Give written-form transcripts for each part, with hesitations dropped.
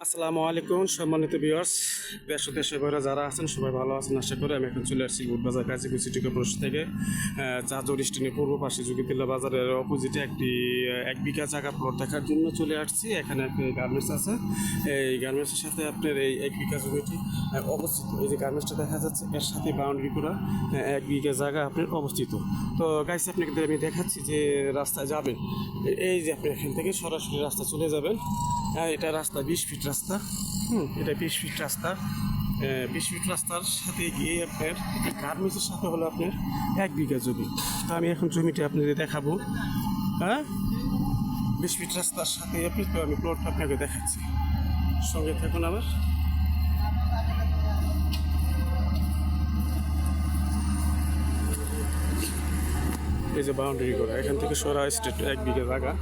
আসসালামু আলাইকুম সম্মানিত ভিউয়ার্স, দেশ ও দেশের বাইরে যারা আছেন সবাই ভালো আছেন আশা করি। আমি এখন চলে আসছি বুটবাজার গাজীপুর সিটি কর্পোরেশন থেকে চাঁদর স্টেশনের পূর্ব পাশে যোগীতিল্লা বাজারের অপোজিটে একটি 1 বিঘা জায়গা প্লট দেখার জন্য চলে আসছি। এখানে একটি গার্মেন্টস আছে। এই গার্মেন্টসের সাথে আপনার এই 1 বিঘা জমিটি অবস্থিত। এই যে গার্মেন্টসটা দেখা যাচ্ছে এর সাথে বাউন্ডারি করা 1 বিঘা জায়গা আপনার অবস্থিত। তো গাইস আপনাকে আমি দেখাচ্ছি যে রাস্তায় যাবেন, এই যে আপনি এখান থেকে সরাসরি রাস্তা চলে যাবেন। এটা রাস্তা 20 ফিট রাস্তা। এটা 20 ফিট রাস্তা। 20 ফিট রাস্তার সাথে গিয়ে আপনার গার্মেন্টসের সাথে হলো আপনার 1 বিঘা জমি। তো আমি এখন জমিটা আপনাদের দেখাবো। 20 ফিট রাস্তার সাথে আপনি, তো আমি প্লটটা আপনাকে দেখাচ্ছি, সঙ্গে থাকুন আমার। এই যে বাউন্ডারি করা, এখান থেকে সরা স্টেট 1 বিঘা জায়গা।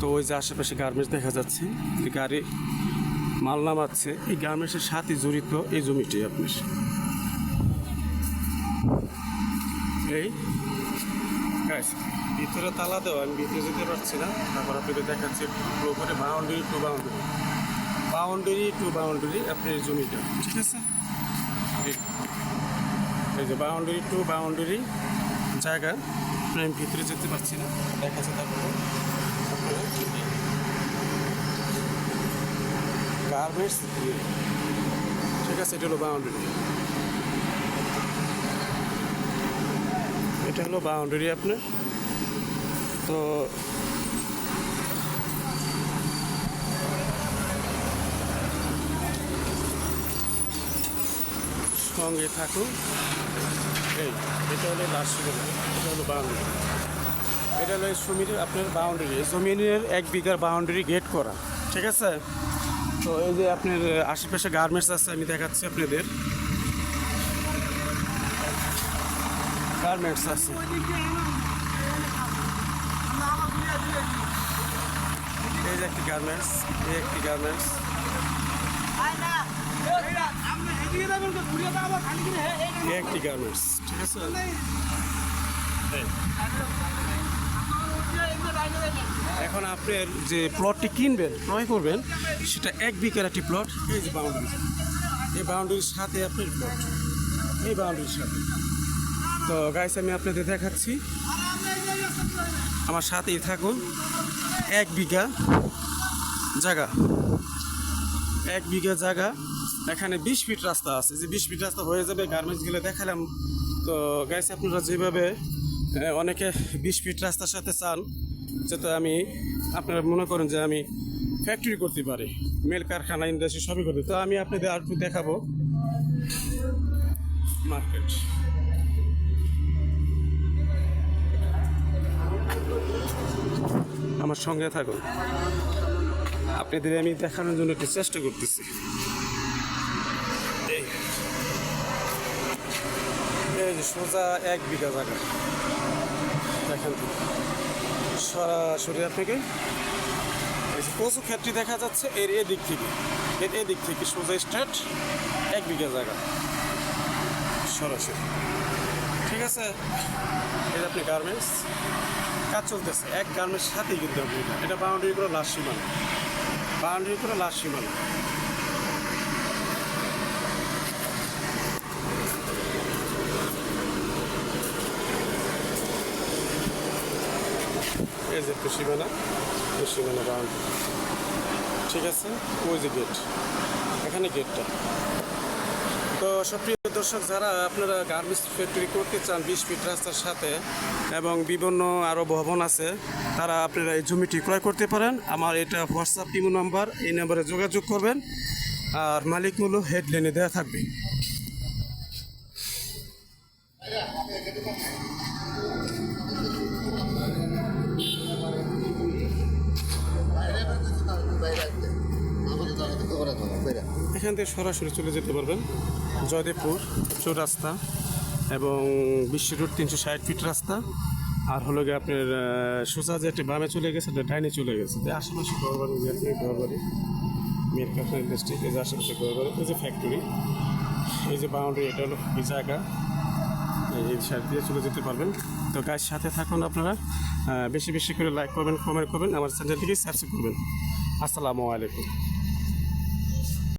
তো ওই যে আশেপাশে গার্মেন্টস দেখা যাচ্ছে, যে গাড়ি মাল নামাচ্ছে, এই গার্মেন্টসের সাথে জড়িত এই জমিটি আপনার। এই ভিতরে তালা দেওয়া, আমি ভিতরে যেতে পারছি না, তারপর আপনাকে দেখাচ্ছি উপরে boundary two boundary, boundary two boundary আপনার এই জমিটা, ঠিক আছে। এই যে বাউন্ডারি টু বাউন্ডারি জায়গা, আমি ভিতরে যেতে পারছি না, দেখাচ্ছে তারপরে গার্মেন্টস, ঠিক আছে। এটা হলো বাউন্ডারি, এটা হলো বাউন্ডারি আপনার। তো সঙ্গে থাকুন। এটা হলো রাজশাহী, এটা হলো বাউন্ডারি, এটা হলো এই জমির আপনার বাউন্ডারি, এই জমিনের 1 বিঘার বাউন্ডারি গেট করা, ঠিক আছে। তো এই যে আপনার আশেপাশে গার্মেন্টস আছে, আমি দেখাচ্ছি আপনাদের গার্মেন্টস আছে। এই যে একটি গার্মেন্টস, এই একটি গার্মেন্টস, এই একটি গার্মেন্টস, ঠিক আছে। এখন আপনার যে প্লটটি কিনবেন, ক্রয় করবেন, সেটা 1 বিঘার একটি প্লট। এই যে বাউন্ডারি, এই বাউন্ডারির সাথে আপনার প্লট, এই বাউন্ডারির সাথে। তো গাইস আমি আপনাদের দেখাচ্ছি, আমার সাথেই থাকুন। 1 বিঘা জায়গা, 1 বিঘা জায়গা, এখানে 20 ফিট রাস্তা আছে। যে 20 ফিট রাস্তা হয়ে যাবে, গার্মেন্টস গেলে দেখালাম। তো গাইস আপনারা যেভাবে অনেকে 20 ফিট রাস্তার সাথে চান, যাতে আমি আপনারা মনে করেন যে আমি ফ্যাক্টরি করতে পারি, মেল কারখানা ইন্ডাস্ট্রি সবই করতে, তো আমি আপনাদের আর একটু দেখাবো মার্কেট। আমার সঙ্গে থাকুন, আপনাদের আমি দেখানোর জন্য একটু চেষ্টা করতেছি। এই যে সোজা 1 বিঘা জায়গা, দেখেন সরাসরি আপনাকে কচু ক্ষেত্রে দেখা যাচ্ছে এর এদিক থেকে, এর এদিক থেকে সোজা স্ট্রেট 1 বিঘা জায়গা সরাসরি, ঠিক আছে। এই যে আপনি গার্মেন্টস কাজ চলতেছে, এক গার্মেন্টস সাথেই কিন্তু আপনি, এটা বাউন্ডারি করে লাস্ট সীমানা, বাউন্ডারি করে লাস্ট সীমানা। এই যে একটু সীমানা, সীমানা বাউন্ডারি, ঠিক আছে। ওই যে গেট, এখানে গেটটা। তো সপ্রিয় দর্শক, যারা আপনারা গার্মেন্টস ফ্যাক্টরি করতে চান 20 ফিট রাস্তার সাথে এবং বিভিন্ন আরও ভবন আছে, তারা আপনারা এই জমিটি ক্রয় করতে পারেন। আমার এটা হোয়াটসঅ্যাপ ইমো নাম্বার, এই নাম্বারে যোগাযোগ করবেন। আর মালিক মূল্য হেডলাইনে দেওয়া থাকবে। এখান থেকে সরাসরি চলে যেতে পারবেন জয়দেবপুর চৌরাস্তা এবং বিশ্ব রোড 360 ফিট রাস্তা। আর হলো গিয়ে আপনার সোজা যে একটা বামে চলে গেছে, একটা ডাইনে চলে গেছে। তো আশেপাশে ঘরবাড়ি, ঘরবাড়ি, মেল কারখানা ইন্ডাস্ট্রি, এই যে আশেপাশে ঘরবাড়ি, এই যে ফ্যাক্টরি, এই যে বাউন্ডারি, এটা হলো এই জায়গা, এই সাইড দিয়ে চলে যেতে পারবেন। তো গাইজ সাথে থাকুন আপনারা, বেশি বেশি করে লাইক করবেন, কমেন্ট করবেন, আমার চ্যানেলটিকে সাবস্ক্রাইব করবেন। আসসালামু আলাইকুম।